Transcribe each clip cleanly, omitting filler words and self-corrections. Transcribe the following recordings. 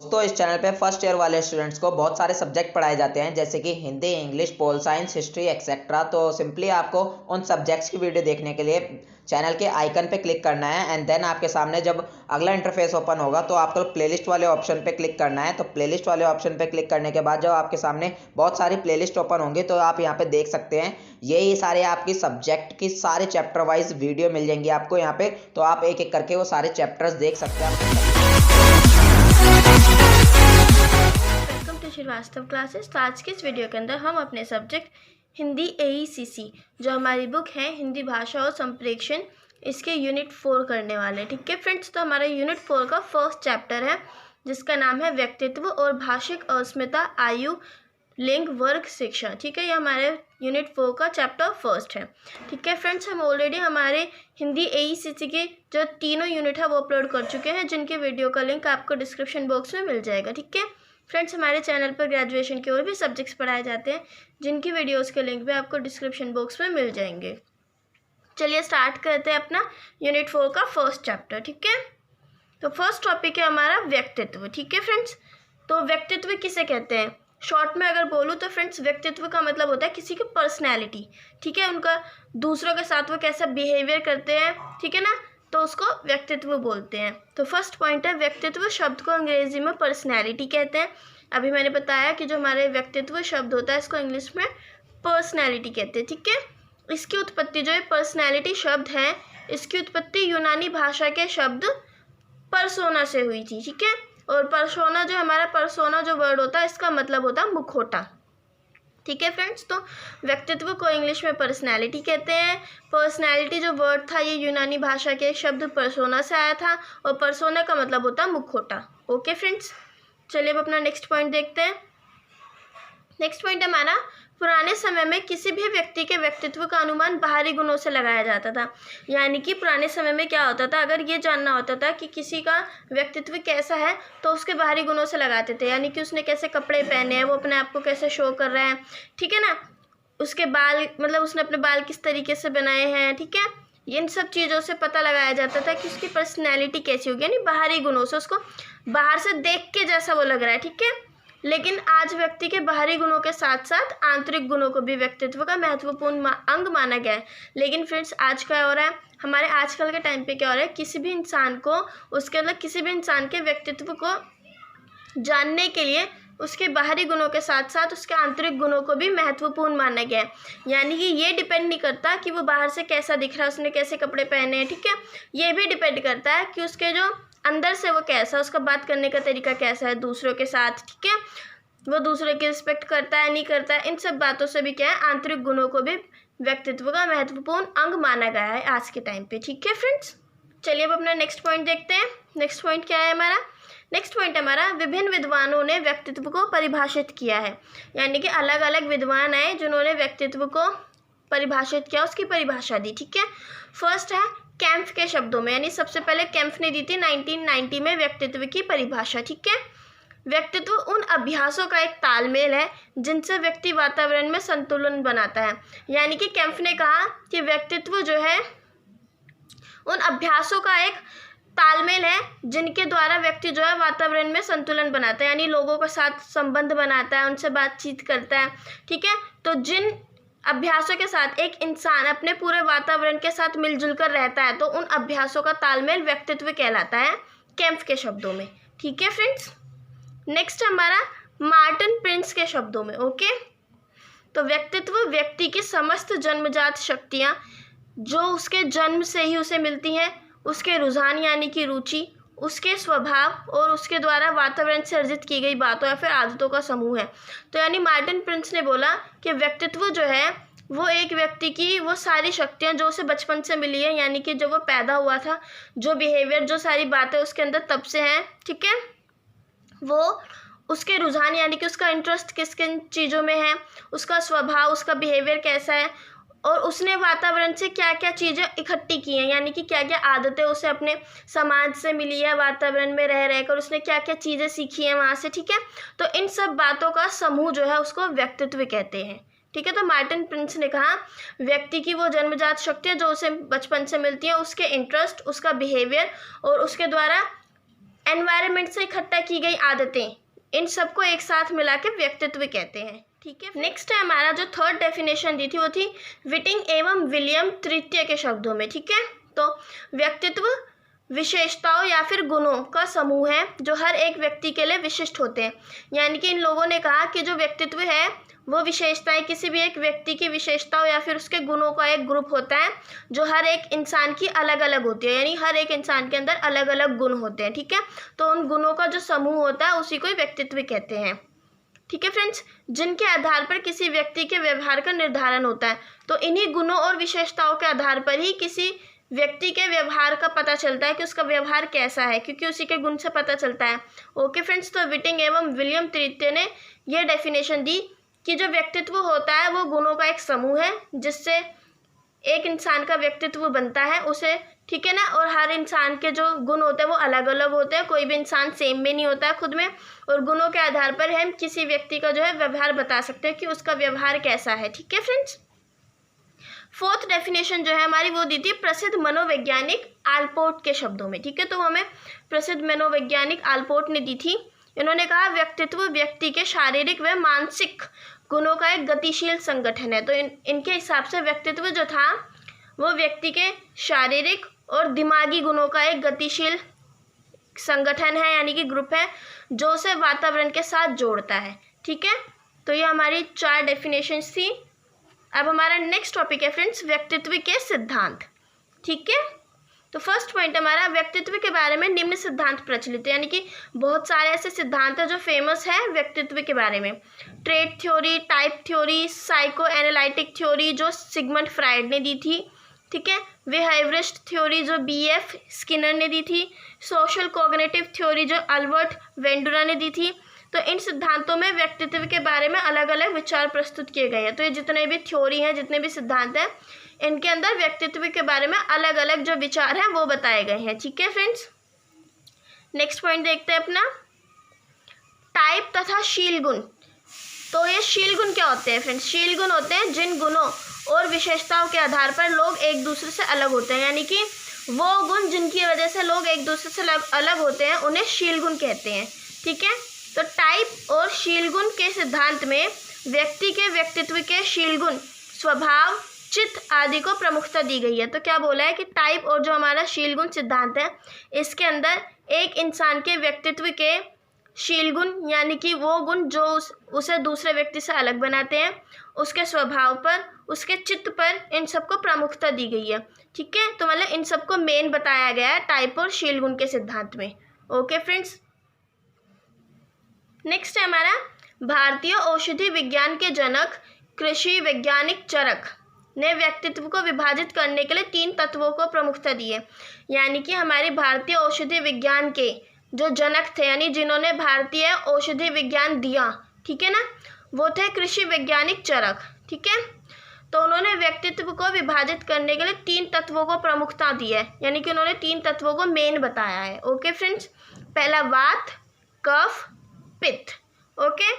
दोस्तों इस चैनल पे फर्स्ट ईयर वाले स्टूडेंट्स को बहुत सारे सब्जेक्ट पढ़ाए जाते हैं जैसे कि Hindi, English, pol science, history etcetera. तो सिंपली आपको उन सब्जेक्ट्स की वीडियो देखने के लिए चैनल के आइकन पे क्लिक करना है एंड देन आपके सामने जब अगला इंटरफेस ओपन होगा तो आपको प्लेलिस्ट वाले ऑप्शन पे क्लिक करना है। तो प्लेलिस्ट वाले ऑप्शन पे क्लिक करने के बाद जब आपके सामने बहुत सारी प्लेलिस्ट ओपन होंगी तो आप यहाँ पे देख सकते हैं यही सारे आपकी सब्जेक्ट की सारे चैप्टर वाइज वीडियो मिल जाएंगी आपको यहाँ पे। तो आप एक एक करके वो सारे चैप्टर्स देख सकते हैं। Welcome to Srivastava classes. तो आज के इस वीडियो के अंदर हम अपने सब्जेक्ट हिंदी AECC जो हमारी बुक है हिंदी भाषा और संप्रेक्षण, इसके यूनिट 4 करने वाले हैं। ठीक है फ्रेंड्स, तो हमारा यूनिट 4 का फर्स्ट चैप्टर है जिसका नाम है व्यक्तित्व और भाषिक अस्मिता, आयु, लिंग, वर्ग, शिक्षा। ठीक है, ये हमारे यूनिट 4 का चैप्टर फर्स्ट है। ठीक है फ्रेंड्स, हम ऑलरेडी हमारे हिंदी AECC के जो तीनों यूनिट है वो अपलोड कर चुके हैं जिनके वीडियो का लिंक आपको डिस्क्रिप्शन बॉक्स में मिल जाएगा। ठीक है फ्रेंड्स, हमारे चैनल पर ग्रेजुएशन के और भी सब्जेक्ट्स पढ़ाए जाते हैं जिनकी वीडियोस के लिंक भी आपको डिस्क्रिप्शन बॉक्स में मिल जाएंगे। चलिए स्टार्ट करते हैं अपना यूनिट 4 का फर्स्ट चैप्टर। ठीक है, तो फर्स्ट टॉपिक है हमारा व्यक्तित्व। ठीक है फ्रेंड्स, तो व्यक्तित्व किसे कहते हैं? शॉर्ट में अगर बोलूँ तो फ्रेंड्स व्यक्तित्व का मतलब होता है किसी की पर्सनैलिटी। ठीक है, उनका दूसरों के साथ वो कैसा बिहेवियर करते हैं, ठीक है ना, तो उसको व्यक्तित्व बोलते हैं। तो फर्स्ट पॉइंट है व्यक्तित्व शब्द को अंग्रेजी में पर्सनैलिटी कहते हैं। अभी मैंने बताया कि जो हमारे व्यक्तित्व शब्द होता है इसको इंग्लिश में पर्सनैलिटी कहते हैं। ठीक है, इसकी उत्पत्ति जो है पर्सनैलिटी शब्द है, इसकी उत्पत्ति यूनानी भाषा के शब्द परसोना से हुई थी। ठीक है, और परसोना जो हमारा परसोना जो वर्ड होता है इसका मतलब होता है मुखौटा। ठीक है फ्रेंड्स, तो व्यक्तित्व को इंग्लिश में पर्सनैलिटी कहते हैं। पर्सनैलिटी जो वर्ड था ये यूनानी भाषा के शब्द परसोना से आया था और परसोना का मतलब होता है मुखौटा। ओके फ्रेंड्स, चलिए अब अपना नेक्स्ट पॉइंट देखते हैं। नेक्स्ट पॉइंट है हमारा पुराने समय में किसी भी व्यक्ति के व्यक्तित्व का अनुमान बाहरी गुणों से लगाया जाता था। यानी कि पुराने समय में क्या होता था, अगर ये जानना होता था कि किसी का व्यक्तित्व कैसा है तो उसके बाहरी गुणों से लगाते थे। यानी कि उसने कैसे कपड़े पहने हैं, वो अपने आप को कैसे शो कर रहा है, ठीक है ना, उसके बाल मतलब उसने अपने बाल किस तरीके से बनाए हैं। ठीक है, इन सब चीज़ों से पता लगाया जाता था कि उसकी पर्सनैलिटी कैसी होगी, यानी बाहरी गुणों से, उसको बाहर से देख के जैसा वो लग रहा है। ठीक है, लेकिन आज व्यक्ति के बाहरी गुणों के साथ साथ आंतरिक गुणों को भी व्यक्तित्व का महत्वपूर्ण अंग माना गया है। लेकिन फ्रेंड्स आज क्या हो रहा है, हमारे आजकल के टाइम पे क्या हो रहा है, किसी भी इंसान को उसके मतलब किसी भी इंसान के व्यक्तित्व को जानने के लिए उसके बाहरी गुणों के साथ साथ उसके आंतरिक गुणों को भी महत्वपूर्ण माना गया है। यानी कि ये डिपेंड नहीं करता कि वो बाहर से कैसा दिख रहा है, उसने कैसे कपड़े पहने हैं। ठीक है, ये भी डिपेंड करता है कि उसके जो अंदर से वो कैसा, उसका बात करने का तरीका कैसा है दूसरों के साथ। ठीक है, वो दूसरों की रिस्पेक्ट करता है नहीं करता है, इन सब बातों से भी क्या है, आंतरिक गुणों को भी व्यक्तित्व का महत्वपूर्ण अंग माना गया है आज के टाइम पे। ठीक है फ्रेंड्स, चलिए अब अपना नेक्स्ट पॉइंट देखते हैं। नेक्स्ट पॉइंट क्या है हमारा? नेक्स्ट पॉइंट हमारा विभिन्न विद्वानों ने व्यक्तित्व को परिभाषित किया है। यानी कि अलग अलग विद्वान आए जिन्होंने व्यक्तित्व को परिभाषित किया, उसकी परिभाषा दी। ठीक है, फर्स्ट है कैम्फ के शब्दों में, यानी सबसे पहले कैम्फ ने दी थी 1990 में व्यक्तित्व की परिभाषा। ठीक है, व्यक्तित्व उन अभ्यासों का एक तालमेल है जिनसे व्यक्ति वातावरण में संतुलन बनाता है। यानी कि कैम्फ ने कहा कि व्यक्तित्व जो है उन अभ्यासों का एक तालमेल है जिनके द्वारा व्यक्ति जो है वातावरण में संतुलन बनाता है, यानी लोगों के साथ संबंध बनाता है, उनसे बातचीत करता है। ठीक है, तो जिन अभ्यासों के साथ एक इंसान अपने पूरे वातावरण के साथ मिलजुल कर रहता है तो उन अभ्यासों का तालमेल व्यक्तित्व कहलाता है कैम्फ के शब्दों में। ठीक है फ्रेंड्स, नेक्स्ट हमारा मार्टिन प्रिंस के शब्दों में। ओके, तो व्यक्तित्व व्यक्ति की समस्त जन्मजात शक्तियाँ जो उसके जन्म से ही उसे मिलती हैं, उसके रुझान यानी कि रुचि, उसके स्वभाव और उसके द्वारा वातावरण से अर्जित की गई बातों या फिर आदतों का समूह है। तो यानी मार्टिन प्रिंस ने बोला कि व्यक्तित्व जो है वो एक व्यक्ति की वो सारी शक्तियाँ जो उसे बचपन से मिली है, यानी कि जब वो पैदा हुआ था, जो बिहेवियर जो सारी बातें उसके अंदर तब से हैं। ठीक है, वो उसके रुझान यानी कि उसका इंटरेस्ट किस किन चीज़ों में है, उसका स्वभाव, उसका बिहेवियर कैसा है, और उसने वातावरण से क्या क्या चीज़ें इकट्ठी की हैं, यानी कि क्या क्या आदतें उसे अपने समाज से मिली है, वातावरण में रह रहकर उसने क्या क्या चीज़ें सीखी हैं वहाँ से। ठीक है, तो इन सब बातों का समूह जो है उसको व्यक्तित्व कहते हैं। ठीक है, तो मार्टिन प्रिंस ने कहा व्यक्ति की वो जन्मजात शक्तियाँ जो उसे बचपन से मिलती हैं, उसके इंटरेस्ट, उसका बिहेवियर और उसके द्वारा एनवायरनमेंट से इकट्ठा की गई आदतें, इन सबको एक साथ मिला के व्यक्तित्व कहते हैं। ठीक है, नेक्स्ट है हमारा जो थर्ड डेफिनेशन दी थी वो थी विटिंग एवं विलियम तृतीय के शब्दों में। ठीक है, तो व्यक्तित्व विशेषताओं या फिर गुणों का समूह है जो हर एक व्यक्ति के लिए विशिष्ट होते हैं। यानी कि इन लोगों ने कहा कि जो व्यक्तित्व है वो विशेषताएं किसी भी एक व्यक्ति की विशेषताओं या फिर उसके गुणों का एक ग्रुप होता है जो हर एक इंसान की अलग अलग होती है। यानी हर एक इंसान के अंदर अलग अलग गुण होते हैं। ठीक है, तो उन गुणों का जो समूह होता है उसी को व्यक्तित्व कहते हैं। ठीक है फ्रेंड्स, जिनके आधार पर किसी व्यक्ति के व्यवहार का निर्धारण होता है। तो इन्हीं गुणों और विशेषताओं के आधार पर ही किसी व्यक्ति के व्यवहार का पता चलता है कि उसका व्यवहार कैसा है, क्योंकि उसी के गुण से पता चलता है। ओके फ्रेंड्स, तो विटिंग एवं विलियम तृतीय ने यह डेफिनेशन दी कि जो व्यक्तित्व होता है वो गुणों का एक समूह है जिससे एक इंसान का व्यक्तित्व बनता है उसे। ठीक है ना, और हर इंसान के जो गुण होते हैं वो अलग अलग होते हैं, कोई भी इंसान सेम में नहीं होता है खुद में, और गुणों के आधार पर हम किसी व्यक्ति का जो है व्यवहार बता सकते हैं कि उसका व्यवहार कैसा है। ठीक है फ्रेंड्स, फोर्थ डेफिनेशन जो है हमारी वो दी थी प्रसिद्ध मनोवैज्ञानिक आलपोर्ट के शब्दों में। ठीक है, तो हमें प्रसिद्ध मनोवैज्ञानिक आलपोर्ट ने दी थी। इन्होंने कहा व्यक्तित्व व्यक्ति के शारीरिक व मानसिक गुणों का एक गतिशील संगठन है। तो इनके हिसाब से व्यक्तित्व जो था वो व्यक्ति के शारीरिक और दिमागी गुणों का एक गतिशील संगठन है, यानी कि ग्रुप है जो उसे वातावरण के साथ जोड़ता है। ठीक है, तो ये हमारी 4 डेफिनेशंस थी। अब हमारा नेक्स्ट टॉपिक है फ्रेंड्स व्यक्तित्व के सिद्धांत। ठीक है, तो फर्स्ट पॉइंट हमारा व्यक्तित्व के बारे में निम्न सिद्धांत प्रचलित है। यानी कि बहुत सारे ऐसे सिद्धांत हैं जो फेमस है व्यक्तित्व के बारे में। Trait theory, type theory, psycho analytic theory जो सिगमंड फ्राइड ने दी थी। ठीक है, बिहेवियरिस्ट थ्योरी जो BF स्किनर ने दी थी। सोशल कॉग्निटिव थ्योरी जो अल्बर्ट वेंडुरा ने दी थी। तो इन सिद्धांतों में व्यक्तित्व के बारे में अलग अलग विचार प्रस्तुत किए गए हैं। तो ये जितने भी थ्योरी हैं, जितने भी सिद्धांत हैं, इनके अंदर व्यक्तित्व के बारे में अलग अलग जो विचार हैं वो बताए गए हैं। ठीक है फ्रेंड्स, नेक्स्ट पॉइंट देखते हैं अपना टाइप तथा शील गुण। तो ये शील गुण क्या होते हैं फ्रेंड्स? शील गुण होते हैं जिन गुणों और विशेषताओं के आधार पर लोग एक दूसरे से अलग होते हैं। यानी कि वो गुण जिनकी वजह से लोग एक दूसरे से अलग होते हैं उन्हें शील गुण कहते हैं। ठीक है, तो टाइप और शील गुण के सिद्धांत में व्यक्ति के व्यक्तित्व के शील गुण, स्वभाव, चित्त आदि को प्रमुखता दी गई है। तो क्या बोला है कि टाइप और जो हमारा शील गुण सिद्धांत है इसके अंदर एक इंसान के व्यक्तित्व के शील गुण यानी कि वो गुण जो उसे दूसरे व्यक्ति से अलग बनाते हैं, उसके स्वभाव पर, उसके चित्त पर, इन सबको प्रमुखता दी गई है। ठीक है, तो मतलब इन सबको मेन बताया गया है टाइप और शील गुण के सिद्धांत में। ओके फ्रेंड्स, नेक्स्ट है हमारा भारतीय औषधि विज्ञान के जनक कृषि वैज्ञानिक चरक ने व्यक्तित्व को विभाजित करने के लिए 3 तत्वों को प्रमुखता दी है। यानी कि हमारे भारतीय औषधि विज्ञान के जो जनक थे, यानी जिन्होंने भारतीय औषधि विज्ञान दिया, ठीक है ना, वो थे कृषि वैज्ञानिक चरक। ठीक है, तो उन्होंने व्यक्तित्व को विभाजित करने के लिए 3 तत्वों को प्रमुखता दी है। यानी कि उन्होंने 3 तत्वों को मेन बताया है। ओके फ्रेंड्स, पहला वात, कफ, पित्त। ओके,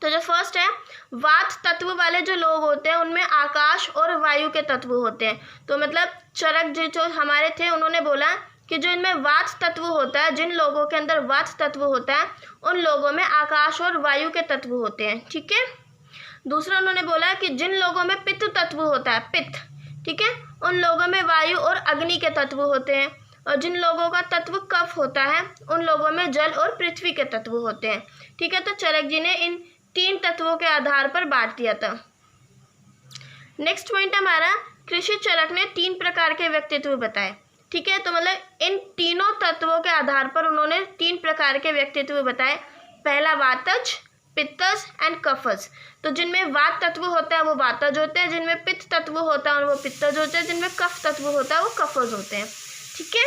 तो जो फर्स्ट है वात तत्व वाले जो लोग होते हैं उनमें आकाश और वायु के तत्व होते हैं। तो मतलब चरक जो हमारे थे उन्होंने बोला कि जो इनमें वात तत्व होता है, जिन लोगों के अंदर वात तत्व होता है उन लोगों में आकाश और वायु के तत्व होते हैं। ठीक है, दूसरा उन्होंने बोला कि जिन लोगों में पित्त तत्व होता है, पित्त, ठीक है, उन लोगों में वायु और अग्नि के तत्व होते हैं, और जिन लोगों का तत्व कफ होता है उन लोगों में जल और पृथ्वी के तत्व होते हैं। ठीक है, तो चरक जी ने इन 3 तत्वों के आधार पर बांट दिया था। नेक्स्ट पॉइंट हमारा कृषि चरक ने 3 प्रकार के व्यक्तित्व बताए। ठीक है, तो मतलब इन तीनों तत्वों के आधार पर उन्होंने 3 प्रकार के व्यक्तित्व बताए। पहला वातज, पित्तज एंड कफज। तो जिनमें वात तत्व होता है वो वातज होते हैं, जिनमें पित्त तत्व होता है वो पित्तज होते हैं, जिनमें कफ तत्व होता है वो कफज होते हैं। ठीक है,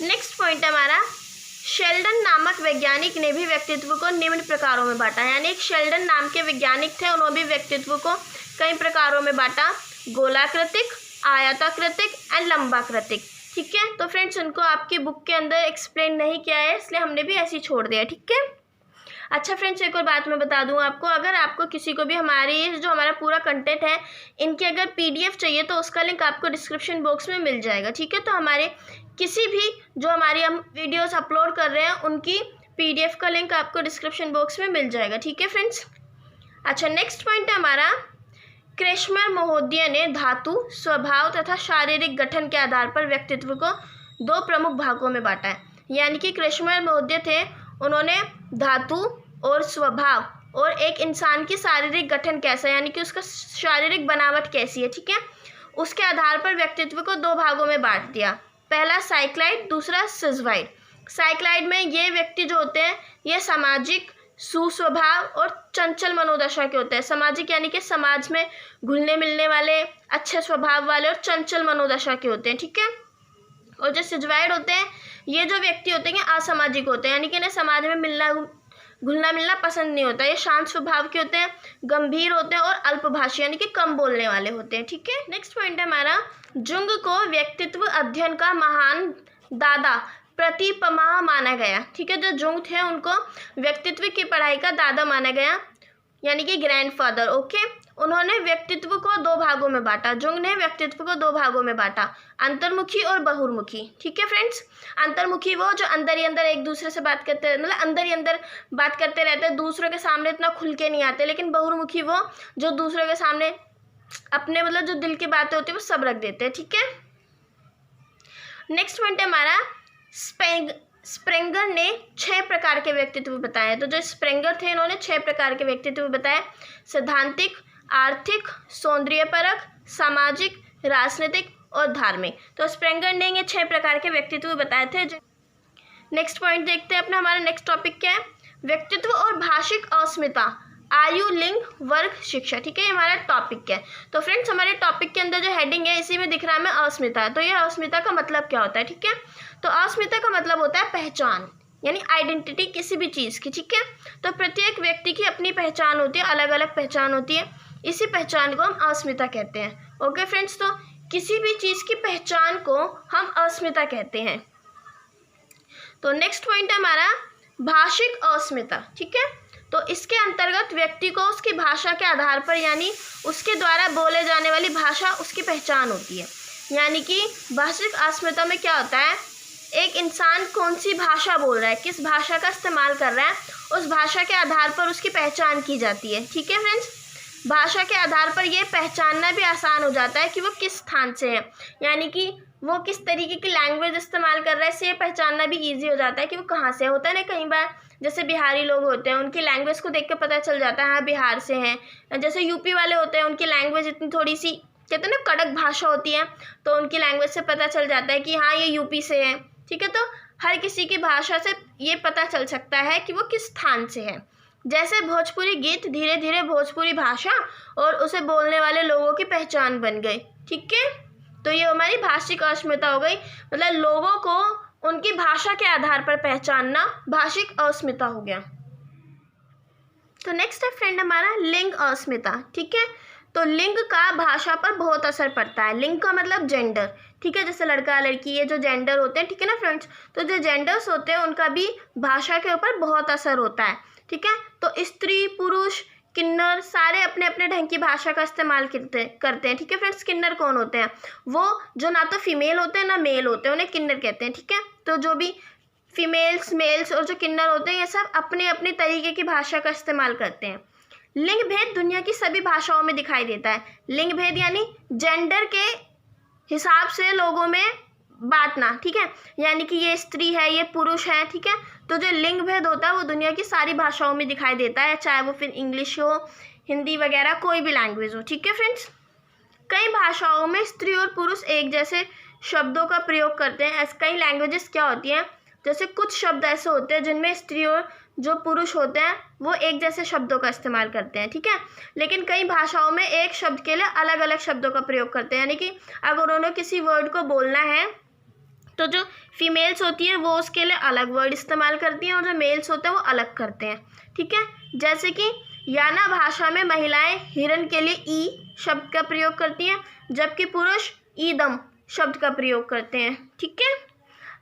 नेक्स्ट पॉइंट हमारा शेल्डन नामक वैज्ञानिक ने भी व्यक्तित्व को निम्न प्रकारों में बांटा। यानी एक शेल्डन नाम के वैज्ञानिक थे, उन्होंने भी व्यक्तित्व को कई प्रकारों में बांटा, गोलाकृतिक, आयताकृतिक एंड लंबाकृतिक। ठीक है, तो फ्रेंड्स उनको आपकी बुक के अंदर एक्सप्लेन नहीं किया है इसलिए हमने भी ऐसे ही छोड़ दिया। ठीक है, अच्छा फ्रेंड्स एक और बात मैं बता दूं आपको, अगर आपको किसी को भी हमारा पूरा कंटेंट है इनकी अगर PDF चाहिए तो उसका लिंक आपको डिस्क्रिप्शन बॉक्स में मिल जाएगा। ठीक है, तो हमारे किसी भी जो हमारी हम वीडियोस अपलोड कर रहे हैं उनकी PDF का लिंक आपको डिस्क्रिप्शन बॉक्स में मिल जाएगा। ठीक है फ्रेंड्स। अच्छा, नेक्स्ट पॉइंट है हमारा, क्रेशमर महोदय ने धातु, स्वभाव तथा शारीरिक गठन के आधार पर व्यक्तित्व को 2 प्रमुख भागों में बांटा है। यानी कि क्रेशमर महोदय थे, उन्होंने धातु और स्वभाव और एक इंसान की शारीरिक गठन कैसा है, यानी कि उसका शारीरिक बनावट कैसी है, ठीक है, उसके आधार पर व्यक्तित्व को 2 भागों में बांट दिया। पहला साइक्लाइड, दूसरा सिजवाइड। साइक्लाइड में ये व्यक्ति जो होते हैं ये सामाजिक, सुस्वभाव और चंचल मनोदशा के होते हैं। सामाजिक यानी कि समाज में घुलने मिलने वाले, अच्छे स्वभाव वाले और चंचल मनोदशा के होते हैं। ठीक है। और जो सिजवाइड होते हैं ये जो व्यक्ति होते हैं असामाजिक होते हैं, यानी कि इन्हें समाज में घुलना मिलना पसंद नहीं होता। ये शांत स्वभाव के होते हैं, गंभीर होते हैं और अल्पभाषी यानी कि कम बोलने वाले होते हैं। ठीक है। नेक्स्ट पॉइंट है हमारा, जुंग को व्यक्तित्व अध्ययन का महान दादा प्रतिपमाह माना गया। ठीक है। जो जुंग थे उनको व्यक्तित्व की पढ़ाई का दादा माना गया, यानी कि ग्रैंडफादर। ओके। उन्होंने व्यक्तित्व को 2 भागों में बांटा। जुंग ने व्यक्तित्व को 2 भागों में बांटा, अंतर्मुखी और बहिर्मुखी। ठीक है फ्रेंड्स। अंतर्मुखी वो जो अंदर ही अंदर एक दूसरे से बात करते हैं, मतलब अंदर ही अंदर बात करते रहते हैं, दूसरों के सामने इतना खुल के नहीं आते। लेकिन बहिर्मुखी वो जो दूसरों के सामने अपने मतलब जो दिल की बातें होती है वो सब रख देते हैं। ठीक है। नेक्स्ट पॉइंट है हमारा, स्प्रेंगर ने 6 प्रकार के व्यक्तित्व बताए। तो जो स्प्रेंगर थे इन्होंने 6 प्रकार के व्यक्तित्व बताए, सैद्धांतिक, आर्थिक, सौंदर्यपरक, सामाजिक, राजनीतिक और धार्मिक। तो स्प्रेंगर ने ये 6 प्रकार के व्यक्तित्व बताए थे। नेक्स्ट पॉइंट देखते हैं अपना, हमारा नेक्स्ट टॉपिक क्या है, व्यक्तित्व और भाषिक अस्मिता, आयु, लिंग, वर्ग, शिक्षा। ठीक है। ये हमारा टॉपिक है। तो फ्रेंड्स हमारे टॉपिक के अंदर जो हेडिंग है इसी में दिख रहा है हमें अस्मिता। तो ये अस्मिता का मतलब क्या होता है। ठीक है। तो अस्मिता का मतलब होता है पहचान, यानी आइडेंटिटी किसी भी चीज़ की। ठीक है। तो प्रत्येक व्यक्ति की अपनी पहचान होती है, अलग अलग पहचान होती है, इसी पहचान को हम अस्मिता कहते हैं। Okay friends. तो किसी भी चीज़ की पहचान को हम अस्मिता कहते हैं। तो नेक्स्ट पॉइंट है हमारा, भाषिक अस्मिता। ठीक है। तो इसके अंतर्गत व्यक्ति को उसकी भाषा के आधार पर, यानी उसके द्वारा बोले जाने वाली भाषा उसकी पहचान होती है। यानी कि भाषिक अस्मिता में क्या होता है, एक इंसान कौन सी भाषा बोल रहा है, किस भाषा का इस्तेमाल कर रहा है, उस भाषा के आधार पर उसकी पहचान की जाती है। ठीक है फ्रेंड्स। भाषा के आधार पर यह पहचानना भी आसान हो जाता है कि वो किस स्थान से है, यानी कि वो किस तरीके की लैंग्वेज इस्तेमाल कर रहा है, इससे ये पहचानना भी ईजी हो जाता है कि वो कहाँ से होता है ना। कई बार जैसे बिहारी लोग होते हैं, उनकी लैंग्वेज को देख के पता चल जाता है हाँ बिहार से हैं। जैसे यूपी वाले होते हैं, उनकी लैंग्वेज इतनी थोड़ी सी कहते हैं ना कड़क भाषा होती है, तो उनकी लैंग्वेज से पता चल जाता है कि हाँ ये यूपी से है। ठीक है। तो हर किसी की भाषा से ये पता चल सकता है कि वो किस स्थान से है। जैसे भोजपुरी गीत धीरे धीरे भोजपुरी भाषा और उसे बोलने वाले लोगों की पहचान बन गई। ठीक है। तो ये हमारी भाषिक अस्मिता हो गई, मतलब लोगों को उनकी भाषा के आधार पर पहचानना भाषिक अस्मिता हो गया। तो नेक्स्ट है फ्रेंड हमारा लिंग अस्मिता। ठीक है। तो लिंग का भाषा पर बहुत असर पड़ता है। लिंग का मतलब जेंडर। ठीक है। जैसे लड़का लड़की, ये जो जेंडर होते हैं, ठीक है ना फ्रेंड्स। तो जो जेंडर्स होते हैं उनका भी भाषा के ऊपर बहुत असर होता है। ठीक है। तो स्त्री, पुरुष, किन्नर सारे अपने अपने ढंग की भाषा का इस्तेमाल करते हैं। ठीक है फ्रेंड्स। किन्नर कौन होते हैं, वो जो ना तो फीमेल होते हैं ना मेल होते हैं, उन्हें किन्नर कहते हैं। ठीक है। तो जो भी फीमेल्स, मेल्स और जो किन्नर होते हैं ये सब अपने अपने तरीके की भाषा का इस्तेमाल करते हैं। लिंग भेद दुनिया की सभी भाषाओं में दिखाई देता है। लिंग भेद यानी जेंडर के हिसाब से लोगों में बांटना। ठीक है। यानी कि ये स्त्री है, ये पुरुष है। ठीक है। तो जो लिंग भेद होता है वो दुनिया की सारी भाषाओं में दिखाई देता है, चाहे वो फिर इंग्लिश हो, हिंदी वगैरह कोई भी लैंग्वेज हो। ठीक है फ्रेंड्स। कई भाषाओं में स्त्री और पुरुष एक जैसे शब्दों का प्रयोग करते हैं। ऐसे कई लैंग्वेजेस क्या होती हैं, जैसे कुछ शब्द ऐसे होते हैं जिनमें स्त्री और जो पुरुष होते हैं वो एक जैसे शब्दों का इस्तेमाल करते हैं। ठीक है। लेकिन कई भाषाओं में एक शब्द के लिए अलग अलग शब्दों का प्रयोग करते हैं। यानी कि अगर उन्होंने किसी वर्ड को बोलना है तो जो फीमेल्स होती है वो उसके लिए अलग वर्ड इस्तेमाल करती हैं और जो मेल्स होते हैं वो अलग करते हैं। ठीक है। जैसे कि याना भाषा में महिलाएं हिरन के लिए ई शब्द का प्रयोग करती हैं, जबकि पुरुष ईदम शब्द का प्रयोग करते हैं। ठीक है।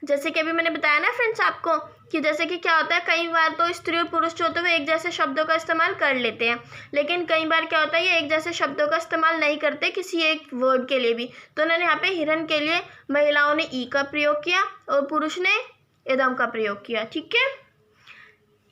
जैसे कि अभी मैंने बताया ना फ्रेंड्स आपको कि जैसे कि क्या होता है, कई बार तो स्त्री और पुरुष जो होते हैं वो एक जैसे शब्दों का इस्तेमाल कर लेते हैं, लेकिन कई बार क्या होता है ये एक जैसे शब्दों का इस्तेमाल नहीं करते किसी एक वर्ड के लिए भी। तो उन्होंने यहाँ पे हिरन के लिए महिलाओं ने ई का प्रयोग किया और पुरुष ने इदम का प्रयोग किया। ठीक है,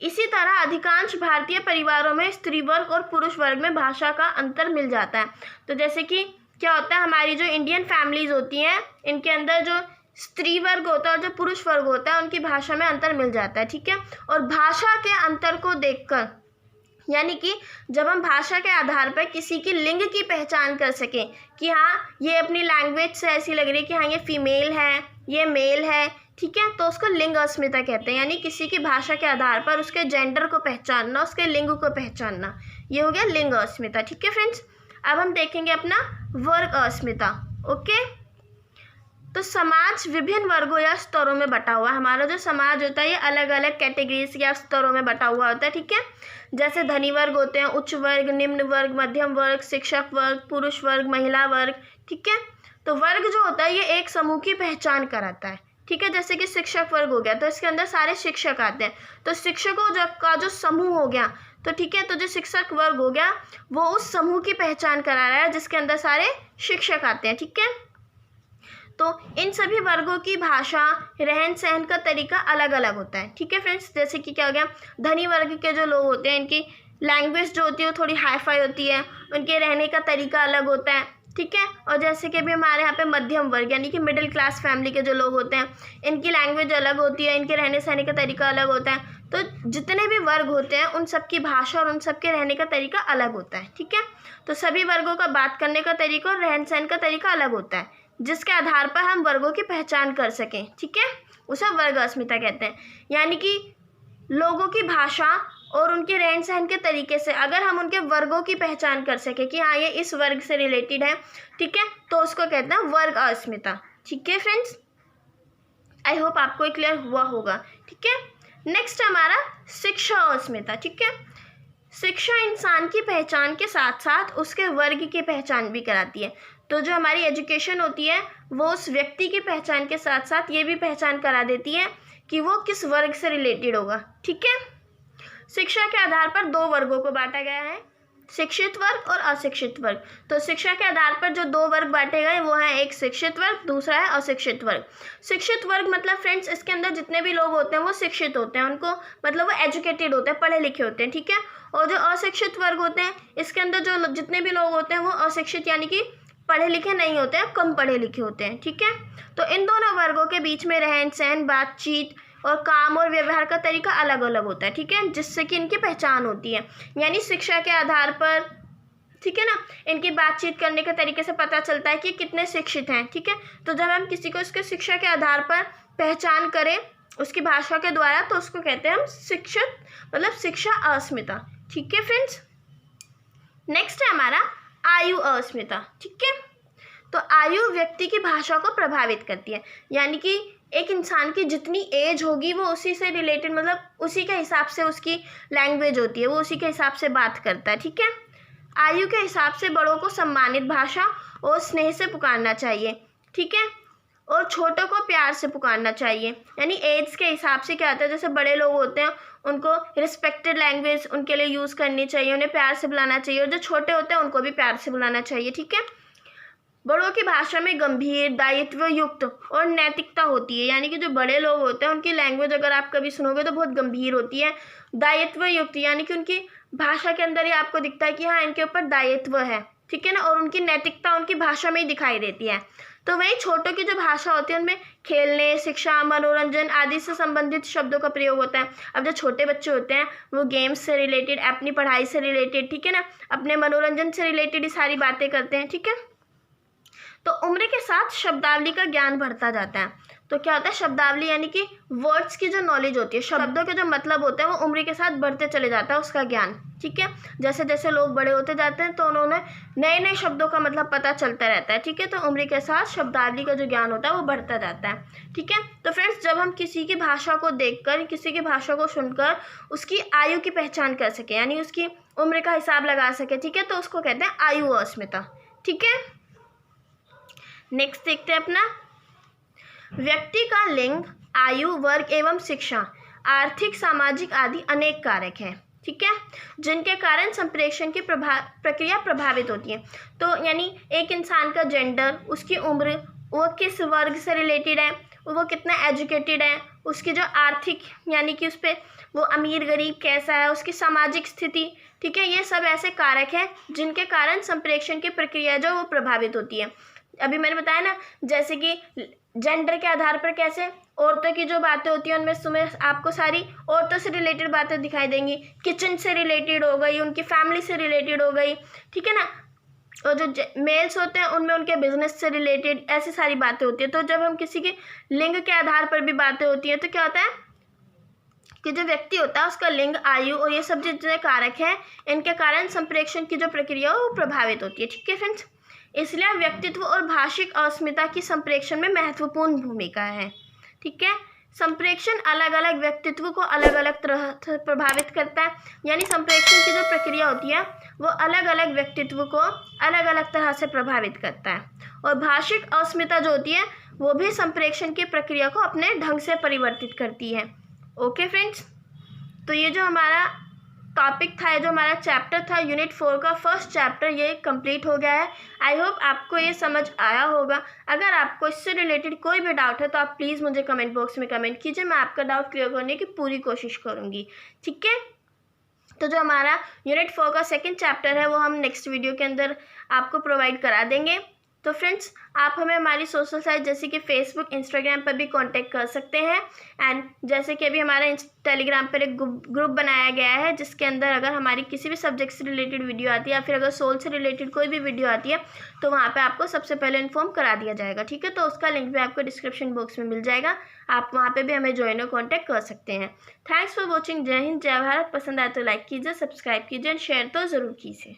इसी तरह अधिकांश भारतीय परिवारों में स्त्री वर्ग और पुरुष वर्ग में भाषा का अंतर मिल जाता है। तो जैसे कि क्या होता है, हमारी जो इंडियन फैमिलीज होती हैं इनके अंदर जो स्त्री वर्ग होता है और जो पुरुष वर्ग होता है उनकी भाषा में अंतर मिल जाता है। ठीक है, और भाषा के अंतर को देखकर, यानी कि जब हम भाषा के आधार पर किसी की लिंग की पहचान कर सकें कि हाँ ये अपनी लैंग्वेज से ऐसी लग रही है कि हाँ ये फीमेल है, ये मेल है, ठीक है, तो उसको लिंग अस्मिता कहते हैं। यानी किसी की भाषा के आधार पर उसके जेंडर को पहचानना, उसके लिंग को पहचानना, ये हो गया लिंग अस्मिता। ठीक है फ्रेंड्स, अब हम देखेंगे अपना वर्ग अस्मिता। ओके, तो समाज विभिन्न वर्गों या स्तरों में बटा हुआ है। हमारा जो समाज होता है ये अलग अलग कैटेगरीज या स्तरों में बटा हुआ होता है। ठीक है, जैसे धनी वर्ग होते हैं, उच्च वर्ग, निम्न वर्ग, मध्यम वर्ग, शिक्षक वर्ग, पुरुष वर्ग, महिला वर्ग। ठीक है, तो वर्ग जो होता है ये एक समूह की पहचान कराता है। ठीक है, जैसे कि शिक्षक वर्ग हो गया तो इसके अंदर सारे शिक्षक आते हैं, तो शिक्षकों का जो समूह हो गया, तो ठीक है, तो जो शिक्षक वर्ग हो गया वो उस समूह की पहचान करा रहा है जिसके अंदर सारे शिक्षक आते हैं। ठीक है, तो इन सभी वर्गों की भाषा, रहन सहन का तरीका अलग अलग होता है। ठीक है फ्रेंड्स, जैसे कि क्या हो गया, धनी वर्ग के जो लोग होते हैं इनकी लैंग्वेज जो होती है वो थोड़ी हाई फाई होती है, उनके रहने का तरीका अलग होता है। ठीक है, और जैसे कि अभी हमारे यहाँ पे मध्यम वर्ग यानी कि मिडिल क्लास फैमिली के जो लोग होते हैं इनकी लैंग्वेज अलग होती है, इनके रहने सहने का तरीका अलग होता है। तो जितने भी वर्ग होते हैं उन सब की भाषा और उन सब के रहने का तरीका अलग होता है। ठीक है, तो सभी वर्गों का बात करने का तरीका और रहन सहन का तरीका अलग होता है, जिसके आधार पर हम वर्गों की पहचान कर सकें। ठीक है, उसे वर्ग अस्मिता कहते हैं। यानी कि लोगों की भाषा और उनके रहन सहन के तरीके से अगर हम उनके वर्गों की पहचान कर सके कि हाँ ये इस वर्ग से रिलेटेड है, ठीक है, तो उसको कहते हैं वर्ग अस्मिता। ठीक है फ्रेंड्स, आई होप आपको क्लियर हुआ होगा। ठीक है, नेक्स्ट हमारा शिक्षा अस्मिता। ठीक है, शिक्षा इंसान की पहचान के साथ साथ उसके वर्ग की पहचान भी कराती है। तो जो हमारी एजुकेशन होती है वो उस व्यक्ति की पहचान के साथ साथ ये भी पहचान करा देती है कि वो किस वर्ग से रिलेटेड होगा। ठीक है, शिक्षा के आधार पर दो वर्गों को बांटा गया है, शिक्षित वर्ग और अशिक्षित वर्ग। तो शिक्षा के आधार पर जो दो वर्ग बांटे गए वो हैं, एक शिक्षित वर्ग, दूसरा है अशिक्षित वर्ग। शिक्षित वर्ग मतलब फ्रेंड्स इसके अंदर जितने भी लोग होते हैं वो शिक्षित होते हैं, उनको मतलब वो एजुकेटेड होते हैं, पढ़े लिखे होते हैं। ठीक है, और जो अशिक्षित वर्ग होते हैं इसके अंदर जो जितने भी लोग होते हैं वो अशिक्षित यानी कि पढ़े लिखे नहीं होते हैं, कम पढ़े लिखे होते हैं। ठीक है, तो इन दोनों वर्गों के बीच में रहन सहन, बातचीत और काम और व्यवहार का तरीका अलग अलग होता है। ठीक है, जिससे कि इनकी पहचान होती है। यानी शिक्षा के आधार पर, ठीक है ना, इनकी बातचीत करने के तरीके से पता चलता है कि कितने शिक्षित हैं। ठीक है, तो जब हम किसी को उसके शिक्षा के आधार पर पहचान करें उसकी भाषा के द्वारा तो उसको कहते हैं हम शिक्षित, मतलब शिक्षा अस्मिता। ठीक है फ्रेंड्स, नेक्स्ट है हमारा आयु अस्मिता। ठीक है, तो आयु व्यक्ति की भाषा को प्रभावित करती है। यानी कि एक इंसान की जितनी एज होगी वो उसी से रिलेटेड, मतलब उसी के हिसाब से उसकी लैंग्वेज होती है, वो उसी के हिसाब से बात करता है। ठीक है, आयु के हिसाब से बड़ों को सम्मानित भाषा और स्नेह से पुकारना चाहिए। ठीक है, और छोटों को प्यार से पुकारना चाहिए। यानी एज के हिसाब से क्या होता है, जैसे बड़े लोग होते हैं उनको रिस्पेक्टेड लैंग्वेज उनके लिए यूज़ करनी चाहिए, उन्हें प्यार से बुलाना चाहिए, और जो छोटे होते हैं उनको भी प्यार से बुलाना चाहिए। ठीक है, बड़ों की भाषा में गंभीर, दायित्व युक्त और नैतिकता होती है। यानी कि जो बड़े लोग होते हैं उनकी लैंग्वेज अगर आप कभी सुनोगे तो बहुत गंभीर होती है, दायित्व युक्त, यानी कि उनकी भाषा के अंदर ही आपको दिखता है कि हाँ इनके ऊपर दायित्व है। ठीक है ना, और उनकी नैतिकता उनकी भाषा में ही दिखाई देती है। तो वहीं छोटों की जो भाषा होती है उनमें खेलने, शिक्षा, मनोरंजन आदि से संबंधित शब्दों का प्रयोग होता है। अब जो छोटे बच्चे होते हैं वो गेम्स से रिलेटेड, अपनी पढ़ाई से रिलेटेड, ठीक है ना, अपने मनोरंजन से रिलेटेड ही सारी बातें करते हैं। ठीक है, तो उम्र के साथ शब्दावली का ज्ञान बढ़ता जाता है। तो क्या होता है, शब्दावली यानी कि वर्ड्स की जो नॉलेज होती है, शब्दों के जो मतलब होते हैं वो उम्र के साथ बढ़ते चले जाता है उसका ज्ञान। ठीक है, जैसे जैसे लोग बड़े होते जाते हैं तो उन्होंने नए नए शब्दों का मतलब पता चलता रहता है। ठीक है, तो उम्र के साथ शब्दावली का जो ज्ञान होता है वो बढ़ता जाता है। ठीक है, तो फ्रेंड्स जब हम किसी की भाषा को देखकर, किसी की भाषा को सुनकर उसकी आयु की पहचान कर सके, यानी उसकी उम्र का हिसाब लगा सके, ठीक है, तो उसको कहते हैं आयु अस्मिता। ठीक है, नेक्स्ट देखते हैं अपना व्यक्ति का लिंग, आयु, वर्ग एवं शिक्षा आर्थिक, सामाजिक आदि अनेक कारक हैं, ठीक है, जिनके कारण संप्रेषण की प्रक्रिया प्रभावित होती है। तो यानी एक इंसान का जेंडर, उसकी उम्र, वो किस वर्ग से रिलेटेड है, वो कितना एजुकेटेड है, उसकी जो आर्थिक यानी कि उस पर वो अमीर गरीब कैसा है, उसकी सामाजिक स्थिति, ठीक है, ये सब ऐसे कारक हैं जिनके कारण संप्रेषण की प्रक्रिया जो वो प्रभावित होती है। अभी मैंने बताया ना, जैसे कि जेंडर के आधार पर कैसे औरतों की जो बातें होती हैं उनमें तुम्हें आपको सारी औरतों से रिलेटेड बातें दिखाई देंगी, किचन से रिलेटेड हो गई, उनकी फैमिली से रिलेटेड हो गई, ठीक है ना, और जो मेल्स होते हैं उनमें उनके बिजनेस से रिलेटेड ऐसी सारी बातें होती है। तो जब हम किसी के लिंग के आधार पर भी बातें होती हैं तो क्या होता है कि जो व्यक्ति होता है उसका लिंग, आयु और ये सब जितने कारक हैं, इनके कारण संप्रेषण की जो प्रक्रिया है वो प्रभावित होती है, ठीक है फ्रेंड्स। इसलिए व्यक्तित्व और भाषिक अस्मिता की संप्रेषण में महत्वपूर्ण भूमिका है, ठीक है। संप्रेषण अलग अलग व्यक्तित्व को अलग अलग तरह से प्रभावित करता है, यानी संप्रेषण की जो प्रक्रिया होती है वो अलग अलग व्यक्तित्व को अलग अलग तरह से प्रभावित करता है। और भाषिक अस्मिता जो होती है वो भी संप्रेषण की प्रक्रिया को अपने ढंग से परिवर्तित करती है। ओके फ्रेंड्स, तो ये जो हमारा टॉपिक था, ये जो हमारा चैप्टर था यूनिट 4 का फर्स्ट चैप्टर, ये कंप्लीट हो गया है। आई होप आपको ये समझ आया होगा। अगर आपको इससे रिलेटेड कोई भी डाउट है तो आप प्लीज़ मुझे कमेंट बॉक्स में कमेंट कीजिए, मैं आपका डाउट क्लियर करने की पूरी कोशिश करूँगी, ठीक है। तो जो हमारा यूनिट 4 का सेकेंड चैप्टर है वो हम नेक्स्ट वीडियो के अंदर आपको प्रोवाइड करा देंगे। तो फ्रेंड्स, आप हमें हमारी सोशल साइट जैसे कि फेसबुक, इंस्टाग्राम पर भी कांटेक्ट कर सकते हैं। एंड जैसे कि अभी हमारे टेलीग्राम पर एक ग्रुप बनाया गया है जिसके अंदर अगर हमारी किसी भी सब्जेक्ट से रिलेटेड वीडियो आती है या फिर अगर सोल से रिलेटेड कोई भी वीडियो आती है तो वहाँ पे आपको सबसे पहले इन्फॉर्म करा दिया जाएगा, ठीक है। तो उसका लिंक भी आपको डिस्क्रिप्शन बॉक्स में मिल जाएगा, आप वहाँ पर भी हमें ज्वाइन और कॉन्टैक्ट कर सकते हैं। Thanks for watching. जय हिंद, जय भारत। पसंद आए तो लाइक कीजिए, सब्सक्राइब कीजिए एंड शेयर तो ज़रूर कीजिए।